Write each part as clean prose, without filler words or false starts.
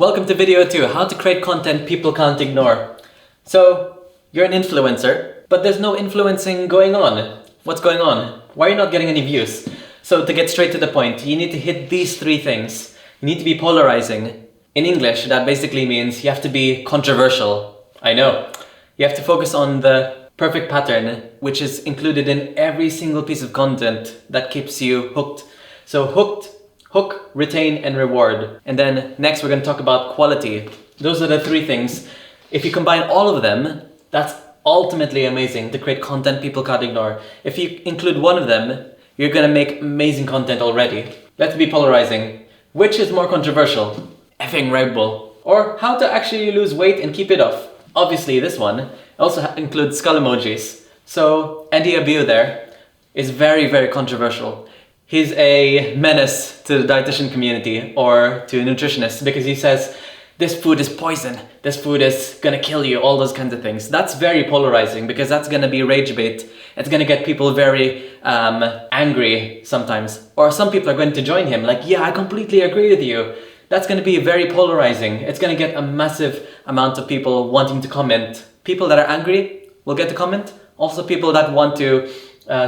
welcome to video 2, how to create content people can't ignore. So, you're an influencer, but there's no influencing going on. What's going on? Why are you not getting any views? So to get straight to the point, you need to hit these 3 things. You need to be polarizing. In English, that basically means you have to be controversial. I know. You have to focus on the perfect pattern, which is included in every single piece of content that keeps you hooked. So hook, retain, and reward. And then next we're going to talk about quality. Those are the 3 things. If you combine all of them, that's ultimately amazing to create content people can't ignore. If you include one of them, you're going to make amazing content already. Let's be polarizing. Which is more controversial? Effing Red Bull. Or how to actually lose weight and keep it off. Obviously this one also includes skull emojis. So Andy Abiu there is very, very controversial. He's a menace to the dietitian community or to nutritionists because he says, this food is poison, this food is gonna kill you, all those kinds of things. That's very polarizing because that's gonna be rage bait. It's gonna get people very angry sometimes. Or some people are going to join him like, yeah, I completely agree with you. That's gonna be very polarizing. It's gonna get a massive amount of people wanting to comment. People that are angry will get to comment. Also people that want to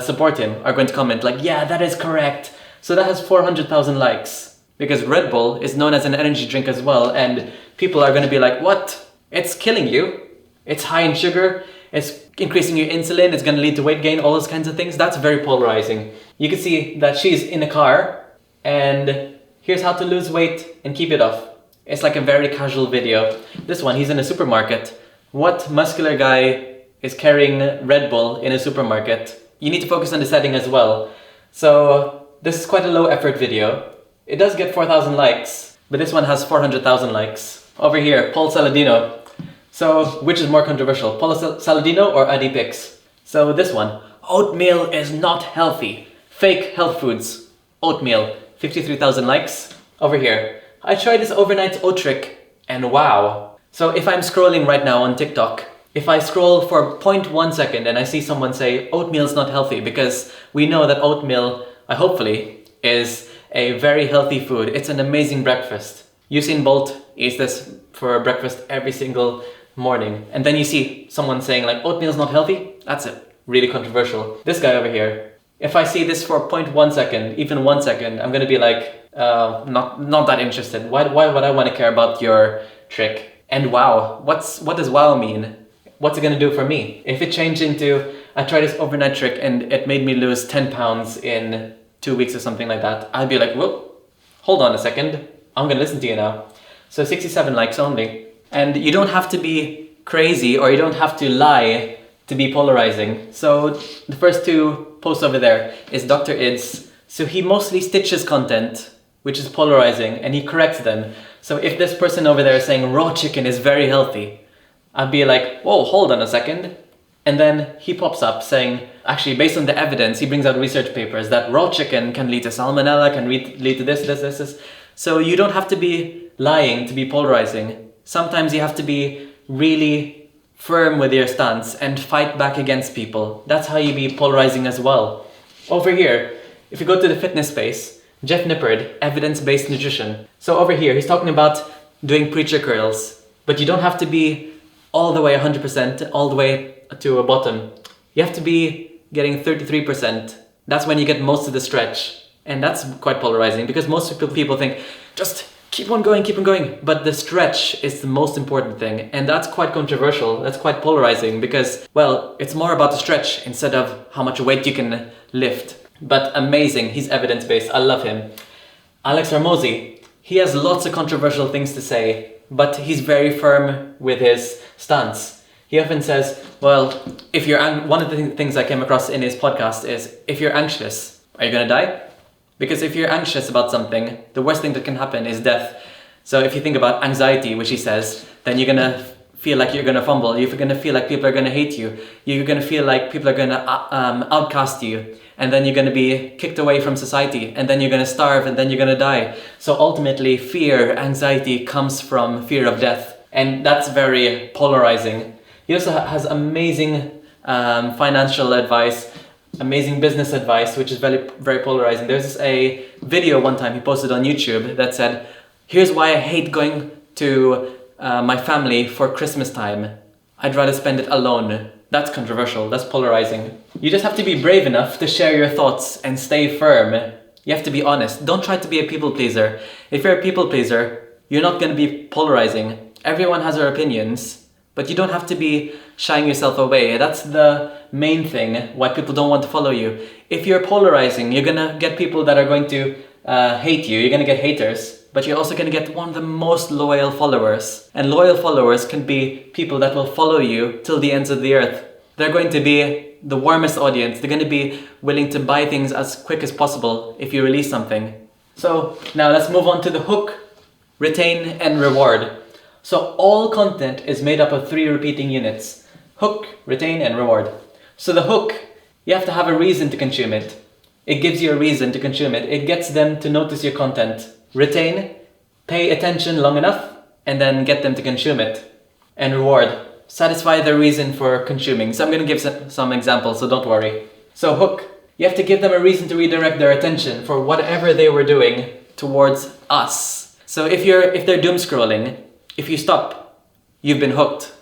support him are going to comment like, yeah, that is correct. So that has 400,000 likes. Because Red Bull is known as an energy drink as well, and people are going to be like, what? It's killing you. It's high in sugar, it's increasing your insulin, it's going to lead to weight gain, all those kinds of things. That's very polarizing. You can see that she's in a car, and here's how to lose weight and keep it off. It's like a very casual video. This one, he's in a supermarket. What muscular guy is carrying Red Bull in a supermarket? You need to focus on the setting as well. So this is quite a low effort video. It does get 4,000 likes, but this one has 400,000 likes. Over here, Paul Saladino. So, which is more controversial, Paul Saladino or Adipix? So this one, oatmeal is not healthy. Fake health foods. Oatmeal, 53,000 likes. Over here, I tried this overnight oat trick, and wow. So if I'm scrolling right now on TikTok, if I scroll for 0.1 second and I see someone say oatmeal is not healthy, because we know that oatmeal, hopefully, is a very healthy food. It's an amazing breakfast. Usain Bolt eats this for breakfast every single morning. And then you see someone saying like, oatmeal is not healthy? That's it. Really controversial. This guy over here, if I see this for 0.1 second, even 1 second, I'm gonna be like, not that interested. Why would I want to care about your trick? And wow, what does wow mean? What's it gonna do for me? If it changed into, I tried this overnight trick and it made me lose 10 pounds in 2 weeks or something like that, I'd be like, whoa, hold on a second, I'm gonna listen to you now. So 67 likes only. And you don't have to be crazy or you don't have to lie to be polarizing. So the first 2 posts over there is Dr. Ids. So he mostly stitches content, which is polarizing, and he corrects them. So if this person over there is saying raw chicken is very healthy, I'd be like, whoa, hold on a second. And then he pops up saying, actually, based on the evidence, he brings out research papers that raw chicken can lead to salmonella, can lead to this. So you don't have to be lying to be polarizing. Sometimes you have to be really firm with your stance and fight back against people. That's how you be polarizing as well. Over here, if you go to the fitness space, Jeff Nippard, evidence-based nutrition. So over here, he's talking about doing preacher curls, but you don't have to be all the way 100%, all the way to a bottom. You have to be getting 33%. That's when you get most of the stretch. And that's quite polarizing because most people think, just keep on going. But the stretch is the most important thing. And that's quite controversial. That's quite polarizing because, well, it's more about the stretch instead of how much weight you can lift. But amazing, he's evidence-based. I love him. Alex Hormozi, he has lots of controversial things to say, but he's very firm with his stance. He often says, well, if you're one of the things I came across in his podcast is, if you're anxious, are you gonna die? Because if you're anxious about something, the worst thing that can happen is death. So if you think about anxiety, which he says, then you're gonna feel like you're gonna fumble. You're gonna feel like people are gonna hate you. You're gonna feel like people are gonna outcast you. And then you're gonna be kicked away from society. And then you're gonna starve and then you're gonna die. So ultimately, anxiety comes from fear of death. And that's very polarizing. He also has amazing financial advice, amazing business advice, which is very, very polarizing. There's a video one time he posted on YouTube that said, here's why I hate going to my family for Christmas time. I'd rather spend it alone. That's controversial, that's polarizing. You just have to be brave enough to share your thoughts and stay firm. You have to be honest. Don't try to be a people pleaser. If you're a people pleaser, you're not going to be polarizing. Everyone has their opinions, but you don't have to be shying yourself away. That's the main thing why people don't want to follow you. If you're polarizing, you're going to get people that are going to hate you. You're going to get haters, but you're also going to get one of the most loyal followers. And loyal followers can be people that will follow you till the ends of the earth. They're going to be the warmest audience. They're going to be willing to buy things as quick as possible if you release something. So now let's move on to the hook, retain, and reward. So all content is made up of 3 repeating units: hook, retain, and reward. So the hook, you have to have a reason to consume it. It gives you a reason to consume it. It gets them to notice your content. Retain, pay attention long enough and then get them to consume it. And reward, satisfy the reason for consuming. So I'm going to give some examples, so don't worry. So hook, you have to give them a reason to redirect their attention for whatever they were doing towards us. So if they're doom scrolling, if you stop, you've been hooked.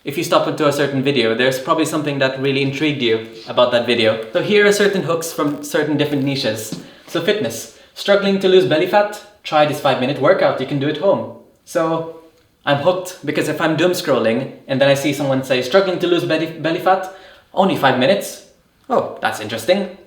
If you stop into a certain video, there's probably something that really intrigued you about that video. So here are certain hooks from certain different niches. So fitness, struggling to lose belly fat? Try this 5-minute workout, you can do it home. So I'm hooked because if I'm doom scrolling and then I see someone say, struggling to lose belly fat? Only 5 minutes? Oh, that's interesting.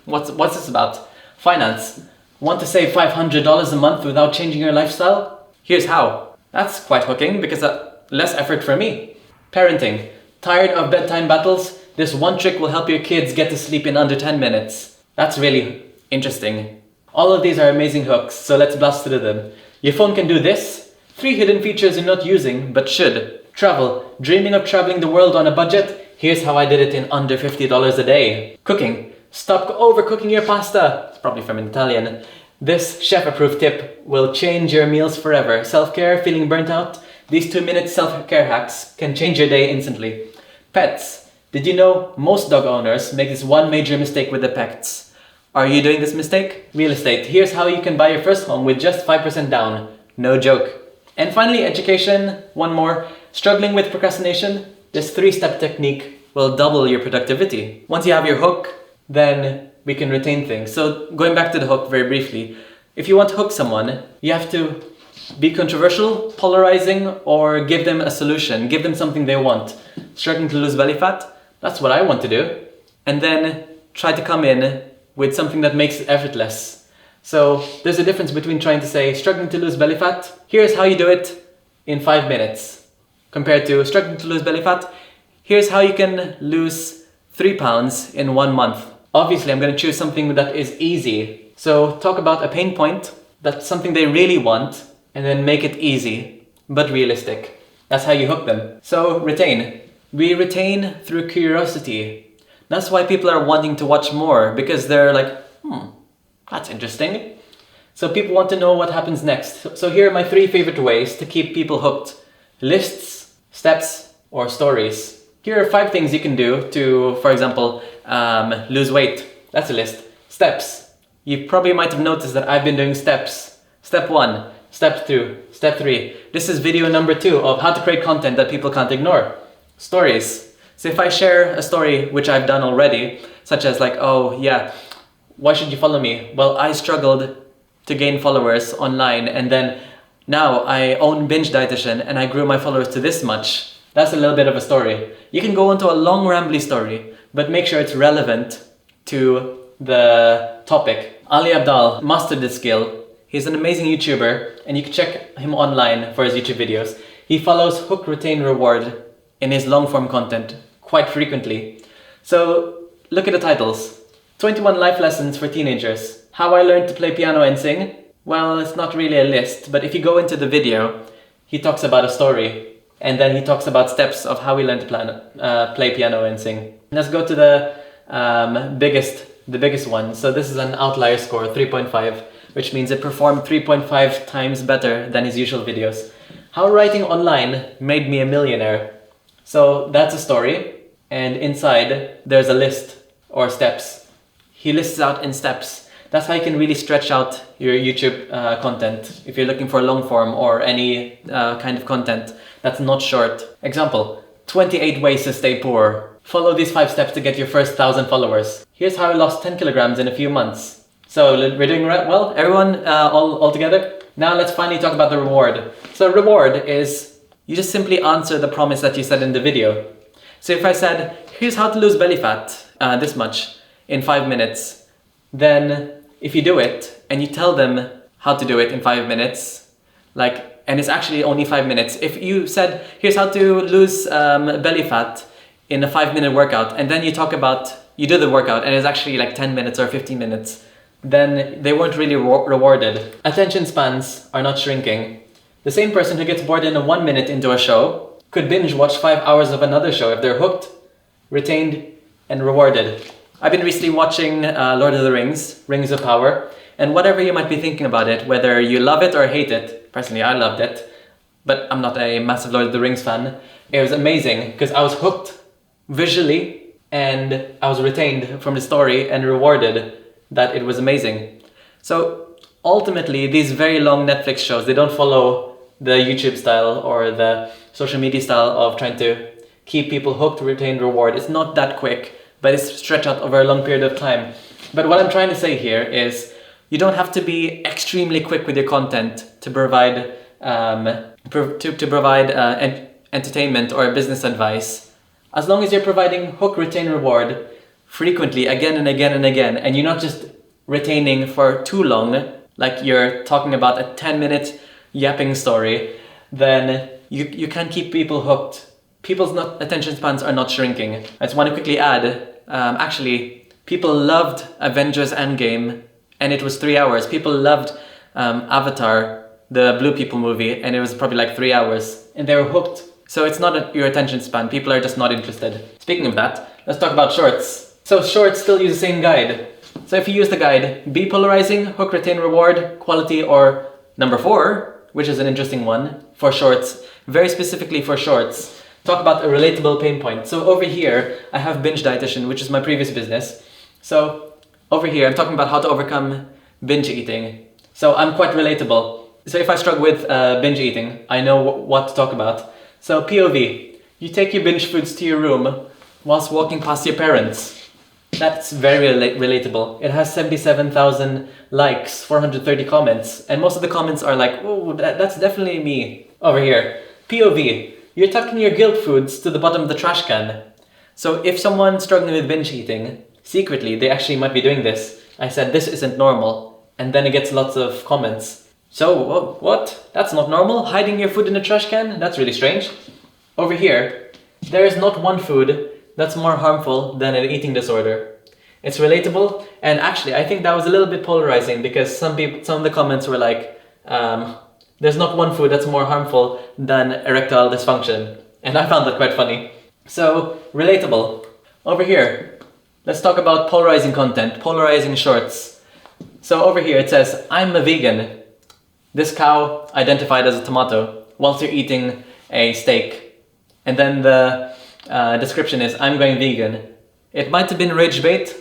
What's this about? Finance, want to save $500 a month without changing your lifestyle? Here's how. That's quite hooking because less effort for me. Parenting, tired of bedtime battles? This one trick will help your kids get to sleep in under 10 minutes. That's really interesting. All of these are amazing hooks, so let's blast through them. Your phone can do this. 3 hidden features you're not using, but should. Travel, dreaming of traveling the world on a budget? Here's how I did it in under $50 a day. Cooking, stop overcooking your pasta. It's probably from an Italian. This chef-approved tip will change your meals forever. Self-care, feeling burnt out? These 2-minute self-care hacks can change your day instantly. Pets. Did you know most dog owners make this one major mistake with the pets? Are you doing this mistake? Real estate. Here's how you can buy your first home with just 5% down. No joke. And finally, education. One more. Struggling with procrastination? This 3-step technique will double your productivity. Once you have your hook, then we can retain things. So going back to the hook very briefly, if you want to hook someone, you have to be controversial, polarizing, or give them a solution. Give them something they want. Struggling to lose belly fat? That's what I want to do. And then try to come in with something that makes it effortless. So there's a difference between trying to say, struggling to lose belly fat? Here's how you do it in 5 minutes. Compared to struggling to lose belly fat? Here's how you can lose 3 pounds in 1 month. Obviously, I'm going to choose something that is easy. So talk about a pain point, that's something they really want, and then make it easy, but realistic. That's how you hook them. So retain. We retain through curiosity. That's why people are wanting to watch more, because they're like, that's interesting. So people want to know what happens next. So here are my 3 favorite ways to keep people hooked. Lists, steps, or stories. Here are 5 things you can do to, for example, lose weight. That's a list. Steps. You probably might have noticed that I've been doing steps. Step 1, step 2, step 3. This is video number 2 of how to create content that people can't ignore. Stories. So if I share a story which I've done already, such as like, oh yeah, why should you follow me? Well, I struggled to gain followers online, and then now I own Binge Dietitian and I grew my followers to this much. That's a little bit of a story. You can go into a long rambly story, but make sure it's relevant to the topic. Ali Abdal mastered this skill. He's an amazing YouTuber and you can check him online for his YouTube videos. He follows hook, retain, reward in his long form content quite frequently. So look at the titles. 21 life lessons for teenagers. How I learned to play piano and sing. Well, it's not really a list, but if you go into the video, he talks about a story. And then he talks about steps of how we learn to play piano and sing. Let's go to the biggest one. So this is an outlier score, 3.5, which means it performed 3.5 times better than his usual videos. How writing online made me a millionaire. So that's a story, and inside there's a list or steps. He lists out in steps. That's how you can really stretch out your YouTube content if you're looking for long form or any kind of content that's not short. Example, 28 ways to stay poor. Follow these 5 steps to get your first 1,000 followers. Here's how I lost 10 kilograms in a few months. So we're doing well, everyone, all together. Now let's finally talk about the reward. So reward is, you just simply answer the promise that you said in the video. So if I said, here's how to lose belly fat, this much, in 5 minutes, then if you do it and you tell them how to do it in 5 minutes, and it's actually only 5 minutes. If you said, here's how to lose belly fat in a 5-minute workout, and then you do the workout and it's actually like 10 minutes or 15 minutes, then they weren't really rewarded. Attention spans are not shrinking. The same person who gets bored in a 1 minute into a show could binge watch 5 hours of another show if they're hooked, retained, and rewarded. I've been recently watching Lord of the Rings, Rings of Power, and whatever you might be thinking about it, whether you love it or hate it, personally I loved it, but I'm not a massive Lord of the Rings fan. It was amazing because I was hooked visually and I was retained from the story and rewarded that it was amazing. So ultimately, these very long Netflix shows, they don't follow the YouTube style or the social media style of trying to keep people hooked, retained, reward. It's not that quick, but it's stretched out over a long period of time. But what I'm trying to say here is you don't have to be extremely quick with your content to provide entertainment or business advice. As long as you're providing hook, retain, reward frequently, again and again and again, and you're not just retaining for too long, like you're talking about a 10-minute yapping story, then you can keep people hooked. People's attention spans are not shrinking. I just want to quickly add, actually, people loved Avengers Endgame, and it was 3 hours. People loved Avatar, the Blue People movie, and it was probably like 3 hours, and they were hooked. So it's not your attention span. People are just not interested. Speaking of that, let's talk about shorts. So shorts still use the same guide. So if you use the guide, be polarizing, hook, retain, reward, quality, or number 4, which is an interesting one for shorts, very specifically for shorts, talk about a relatable pain point. So over here, I have Binge Dietitian, which is my previous business. So over here, I'm talking about how to overcome binge eating. So I'm quite relatable. So if I struggle with binge eating, I know what to talk about. So POV, you take your binge foods to your room whilst walking past your parents. That's very relatable. It has 77,000 likes, 430 comments, and most of the comments are like, oh, that's definitely me. Over here, POV, you're tucking your guilt foods to the bottom of the trash can. So if someone's struggling with binge eating, secretly, they actually might be doing this. I said, this isn't normal, and then it gets lots of comments. So, what? That's not normal? Hiding your food in a trash can? That's really strange. Over here, there is not one food that's more harmful than an eating disorder. It's relatable, and actually I think that was a little bit polarizing because some of the comments were like, there's not one food that's more harmful than erectile dysfunction. And I found that quite funny. So, relatable. Over here, let's talk about polarizing content, polarizing shorts. So over here it says, I'm a vegan. This cow identified as a tomato whilst you're eating a steak. And then the description is, I'm going vegan. It might have been rage bait,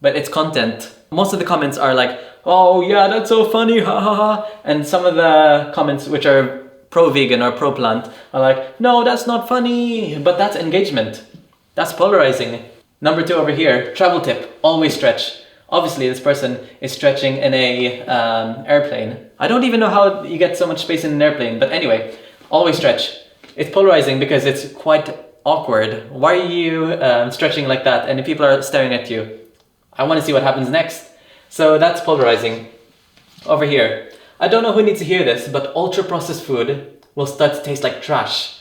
but it's content. Most of the comments are like, oh yeah, that's so funny, ha ha ha. And some of the comments which are pro-vegan or pro-plant are like, no, that's not funny. But that's engagement. That's polarizing. Number 2 over here, travel tip, always stretch. Obviously this person is stretching in a airplane. I don't even know how you get so much space in an airplane, but anyway, always stretch. It's polarizing because it's quite awkward. Why are you stretching like that? And if people are staring at you, I want to see what happens next. So that's polarizing. Over here, I don't know who needs to hear this, but ultra processed food will start to taste like trash.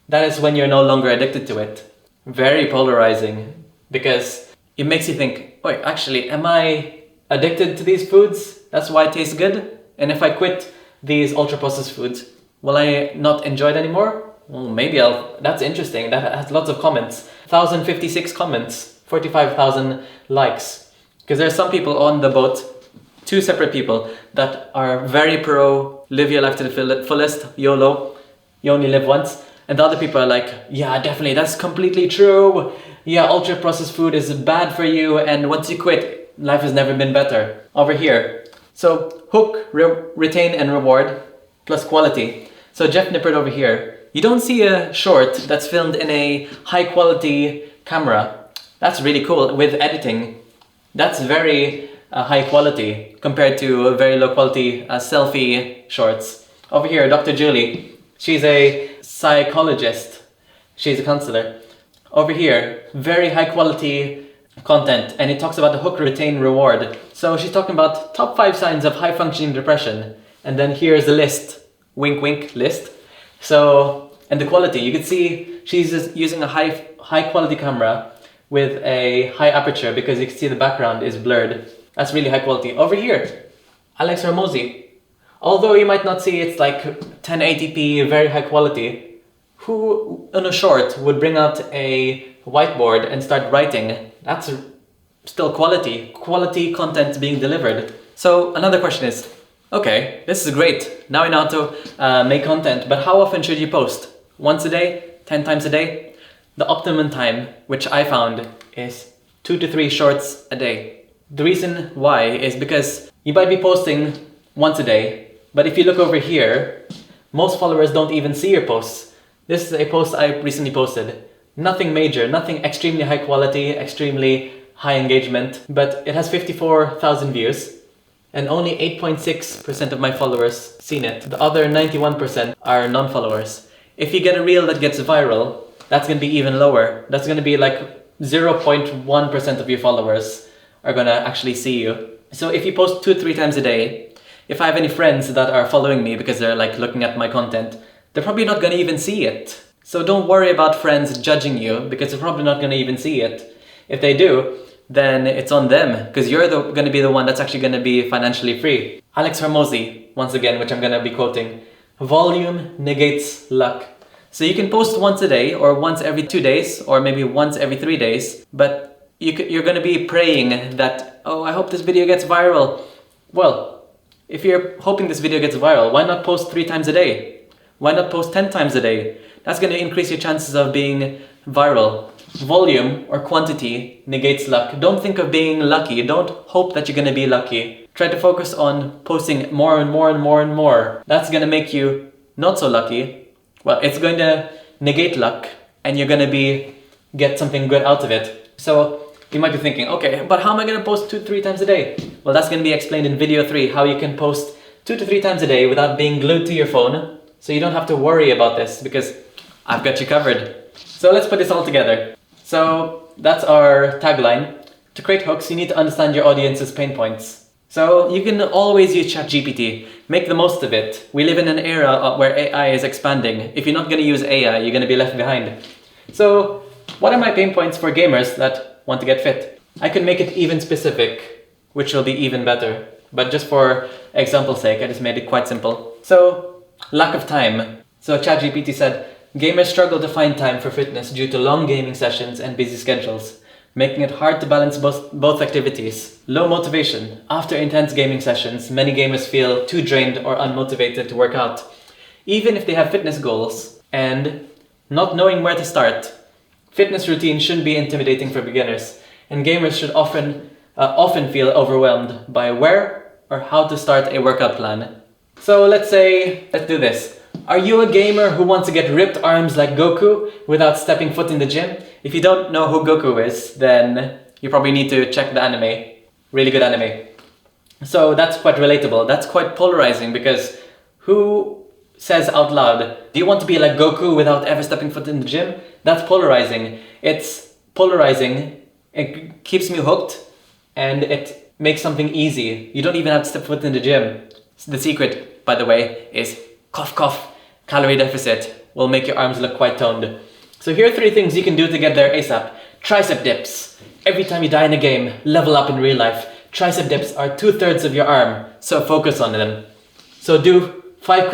That is when you're no longer addicted to it. Very polarizing because it makes you think, wait, actually, am I addicted to these foods? That's why it tastes good? And if I quit these ultra processed foods, will I not enjoy it anymore? Well, maybe that's interesting. That has lots of comments. 1,056 comments, 45,000 likes. Because there's some people on the boat, 2 separate people, that are very pro, live your life to the fullest, YOLO, you only live once. And the other people are like, yeah, definitely, that's completely true. Yeah, ultra processed food is bad for you, and once you quit, life has never been better. Over here. So hook, retain and reward plus quality. So Jeff Nippert over here. You don't see a short that's filmed in a high quality camera. That's really cool with editing. That's very high quality compared to very low quality selfie shorts. Over here, Dr. Julie. She's a psychologist. She's a counselor. Over here, very high quality content, and it talks about the hook, retain, reward. So she's talking about top 5 signs of high functioning depression. And then here's the list. Wink wink list. So, and the quality. You can see she's just using a high quality camera with a high aperture because you can see the background is blurred. That's really high quality. Over here, Alex Hormozi. Although you might not see it's like 1080p, very high quality, who on a short would bring out a whiteboard and start writing? That's still quality content being delivered. So another question is, okay, this is great. Now I know how to make content, but how often should you post? Once a day? 10 times a day? The optimum time, which I found, is 2 to 3 shorts a day. The reason why is because you might be posting once a day, but if you look over here, most followers don't even see your posts. This is a post I recently posted. Nothing major, nothing extremely high quality, extremely high engagement, but it has 54,000 views and only 8.6% of my followers seen it. The other 91% are non-followers. If you get a reel that gets viral, that's going to be even lower. That's going to be like 0.1% of your followers are going to actually see you. So if you post 2-3 times a day, if I have any friends that are following me because they're like looking at my content, they're probably not going to even see it. So don't worry about friends judging you because they're probably not going to even see it. If they do, then it's on them because you're going to be the one that's actually going to be financially free. Alex Hormozi, once again, which I'm going to be quoting, volume negates luck. So you can post once a day or once every 2 days or maybe once every 3 days, but you're going to be praying that, oh, I hope this video gets viral. Well, if you're hoping this video gets viral, why not post 3 times a day? Why not post 10 times a day? That's going to increase your chances of being viral. Volume or quantity negates luck. Don't think of being lucky. Don't hope that you're going to be lucky. Try to focus on posting more and more and more and more. That's going to make you not so lucky. Well, it's going to negate luck and you're going to get something good out of it. So you might be thinking, okay, but how am I going to post 2-3 times a day? Well, that's going to be explained in video 3, how you can post 2 to 3 times a day without being glued to your phone. So you don't have to worry about this because I've got you covered. So let's put this all together. So that's our tagline. To create hooks, you need to understand your audience's pain points. So you can always use ChatGPT. Make the most of it. We live in an era where AI is expanding. If you're not going to use AI, you're going to be left behind. So what are my pain points for gamers that want to get fit? I can make it even specific, which will be even better. But just for example's sake, I just made it quite simple. So, lack of time. So ChatGPT said, gamers struggle to find time for fitness due to long gaming sessions and busy schedules, making it hard to balance both activities. Low motivation. After intense gaming sessions, many gamers feel too drained or unmotivated to work out, even if they have fitness goals. And not knowing where to start. Fitness routine shouldn't be intimidating for beginners, and gamers should often feel overwhelmed by where or how to start a workout plan. So let's do this. Are you a gamer who wants to get ripped arms like Goku without stepping foot in the gym? If you don't know who Goku is, then you probably need to check the anime. Really good anime. So that's quite relatable. That's quite polarizing because who says out loud, do you want to be like Goku without ever stepping foot in the gym? That's polarizing. It's polarizing. It keeps me hooked and it makes something easy. You don't even have to step foot in the gym. The secret, by the way, is cough cough. Calorie deficit will make your arms look quite toned. So here are 3 things you can do to get there ASAP. Tricep dips. Every time you die in a game, level up in real life. Tricep dips are 2/3 of your arm, so focus on them. So do 5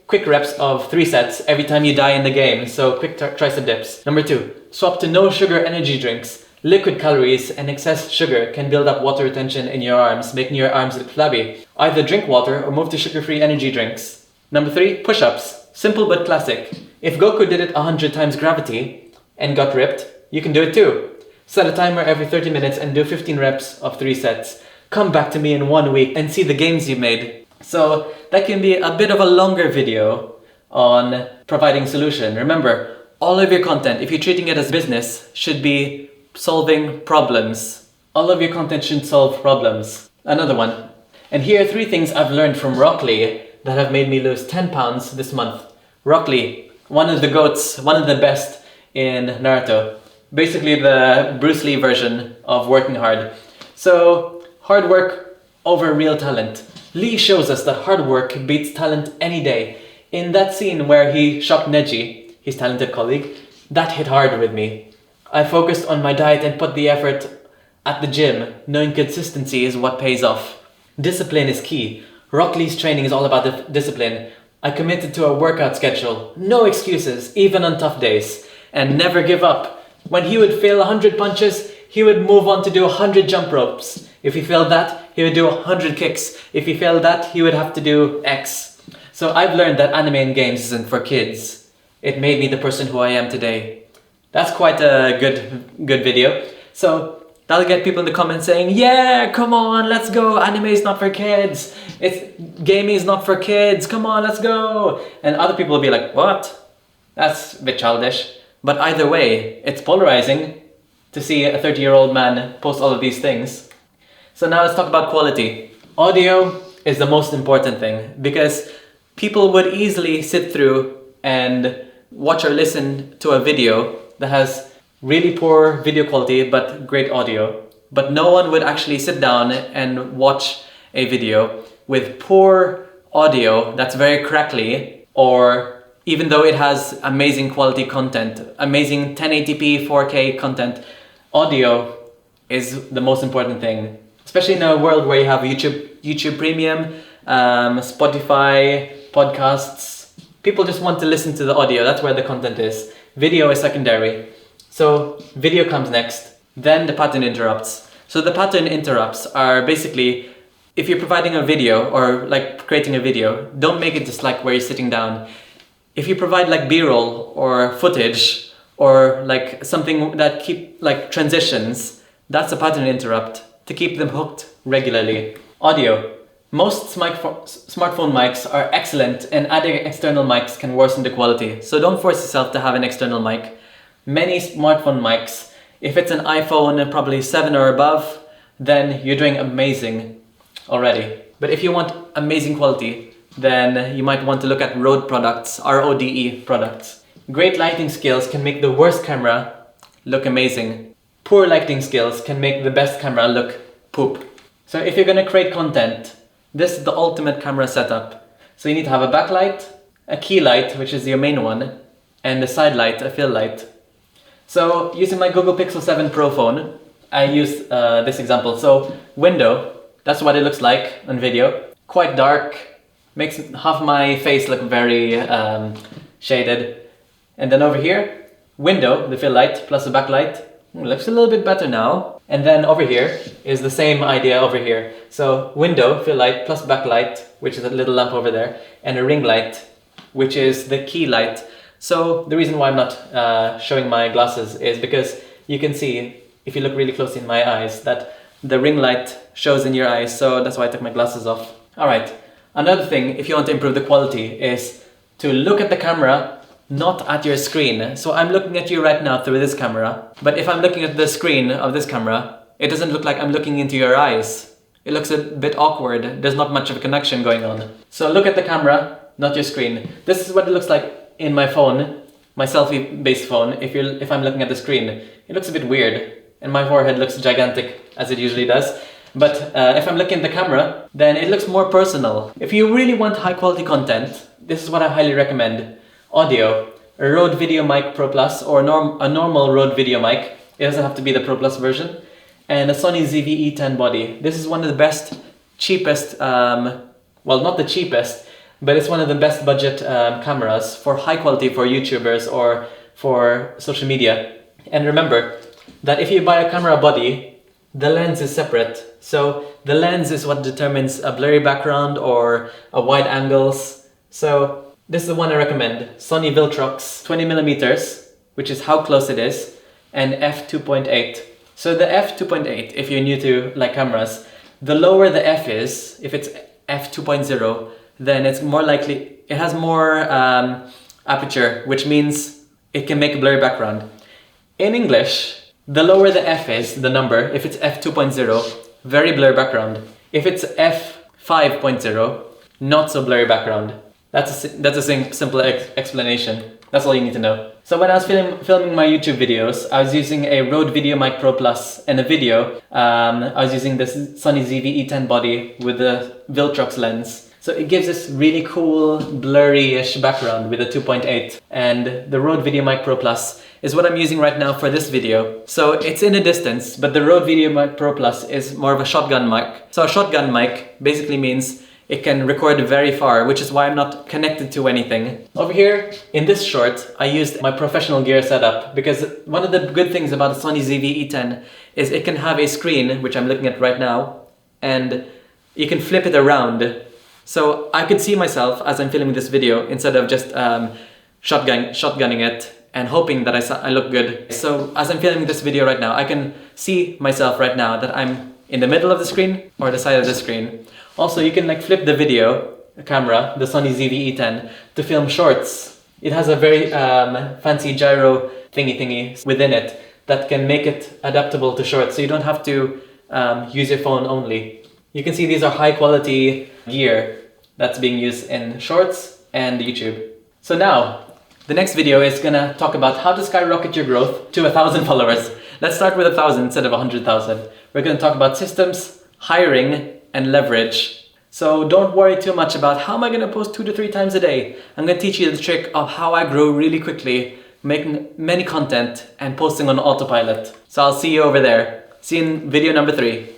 quick reps of 3 sets every time you die in the game, so quick tricep dips. Number 2, swap to no sugar energy drinks. Liquid calories and excess sugar can build up water retention in your arms, making your arms look flabby. Either drink water or move to sugar-free energy drinks. Number 3, push-ups. Simple but classic. If Goku did it 100 times gravity and got ripped, you can do it too. Set a timer every 30 minutes and do 15 reps of 3 sets. Come back to me in 1 week and see the gains you made. So that can be a bit of a longer video on providing solution. Remember, all of your content, if you're treating it as business, should be solving problems. All of your content should solve problems. Another one. And here are 3 things I've learned from Rock Lee that have made me lose 10 pounds this month. Rock Lee, one of the GOATs, one of the best in Naruto. Basically the Bruce Lee version of working hard. So, hard work over real talent. Lee shows us that hard work beats talent any day. In that scene where he shocked Neji, his talented colleague, that hit hard with me. I focused on my diet and put the effort at the gym, knowing consistency is what pays off. Discipline is key. Rock Lee's training is all about the discipline. I committed to a workout schedule, no excuses, even on tough days, and never give up. When he would fail 100 punches, he would move on to do 100 jump ropes. If he failed that, he would do 100 kicks. If he failed that, he would have to do X. So I've learned that anime and games isn't for kids. It made me the person who I am today. That's quite a good video. So that'll get people in the comments saying, yeah, come on, let's go. Anime is not for kids. Gaming is not for kids. Come on, let's go. And other people will be like, what? That's a bit childish. But either way, it's polarizing to see a 30-year-old man post all of these things. So now let's talk about quality. Audio is the most important thing because people would easily sit through and watch or listen to a video that has really poor video quality but great audio. But no one would actually sit down and watch a video with poor audio that's very crackly, or even though it has amazing quality content, amazing 1080p 4K content, audio is the most important thing. Especially in a world where you have YouTube Premium, Spotify, podcasts. People just want to listen to the audio, that's where the content is. Video is secondary. So video comes next, then the pattern interrupts. So the pattern interrupts are basically, if you're providing a video or like creating a video, don't make it just like where you're sitting down. If you provide like B-roll or footage or like something that like transitions, that's a pattern interrupt to keep them hooked regularly. Audio. Most smartphone mics are excellent, and adding external mics can worsen the quality. So don't force yourself to have an external mic. Many smartphone mics, if it's an iPhone probably 7 or above, then you're doing amazing already. But if you want amazing quality, then you might want to look at Rode products, RODE products. Great lighting skills can make the worst camera look amazing. Poor lighting skills can make the best camera look poop. So if you're going to create content, this is the ultimate camera setup. So you need to have a backlight, a key light, which is your main one, and a side light, a fill light. So using my Google Pixel 7 Pro phone, I use this example. So window, that's what it looks like on video. Quite dark, makes half my face look very shaded. And then over here, window, the fill light plus the backlight, looks a little bit better now. And then over here is the same idea over here. So window, fill light plus backlight, which is a little lamp over there, and a ring light, which is the key light. So the reason why I'm not showing my glasses is because you can see, if you look really closely in my eyes, that the ring light shows in your eyes. So that's why I took my glasses off. All right. Another thing, if you want to improve the quality, is to look at the camera, not at your screen. So I'm looking at you right now through this camera, but if I'm looking at the screen of this camera, it doesn't look like I'm looking into your eyes. It looks a bit awkward. There's not much of a connection going on. So look at the camera, not your screen. This is what it looks like in my phone, my selfie-based phone. If I'm looking at the screen, it looks a bit weird, and my forehead looks gigantic, as it usually does. But if I'm looking at the camera, then it looks more personal. If you really want high-quality content, this is what I highly recommend. Audio, a Rode Video Mic Pro Plus, or a normal Rode Video Mic. It doesn't have to be the Pro Plus version. And a Sony ZV-E10 body. This is one of the best, cheapest, well, not the cheapest, but it's one of the best budget cameras for high quality for YouTubers or for social media. And remember that if you buy a camera body, the lens is separate. So the lens is what determines a blurry background or a wide angles. So this is the one I recommend. Sony Viltrox 20mm, which is how close it is, and f2.8. So the f2.8, if you're new to like cameras, the lower the f is, if it's f2.0, then it's more likely, it has more aperture, which means it can make a blurry background. In English, the lower the f is, the number, if it's f2.0, very blurry background. If it's f5.0, not so blurry background. That's a simple explanation. That's all you need to know. So when I was filming my YouTube videos, I was using a Rode VideoMic Pro Plus in a video. I was using this Sony ZV-E10 body with the Viltrox lens. So it gives this really cool blurry-ish background with a 2.8. And the Rode VideoMic Pro Plus is what I'm using right now for this video. So it's in a distance, but the Rode VideoMic Pro Plus is more of a shotgun mic. So a shotgun mic basically means it can record very far, which is why I'm not connected to anything. Over here, in this short, I used my professional gear setup because one of the good things about the Sony ZV-E10 is it can have a screen, which I'm looking at right now, and you can flip it around. So I could see myself as I'm filming this video instead of just shotgunning it and hoping that I look good. So as I'm filming this video right now, I can see myself right now that I'm in the middle of the screen or the side of the screen. Also, you can like flip the video camera, the Sony ZV-E10, to film shorts. It has a very fancy gyro thingy within it that can make it adaptable to shorts, so you don't have to use your phone only. You can see these are high quality gear that's being used in shorts and YouTube. So now, the next video is gonna talk about how to skyrocket your growth to 1,000 followers. Let's start with 1,000 instead of 100,000. We're gonna talk about systems, hiring, and leverage. So don't worry too much about how am I gonna post 2 to 3 times a day. I'm gonna teach you the trick of how I grow really quickly, making many content and posting on autopilot. So I'll see you over there. See you in video number 3.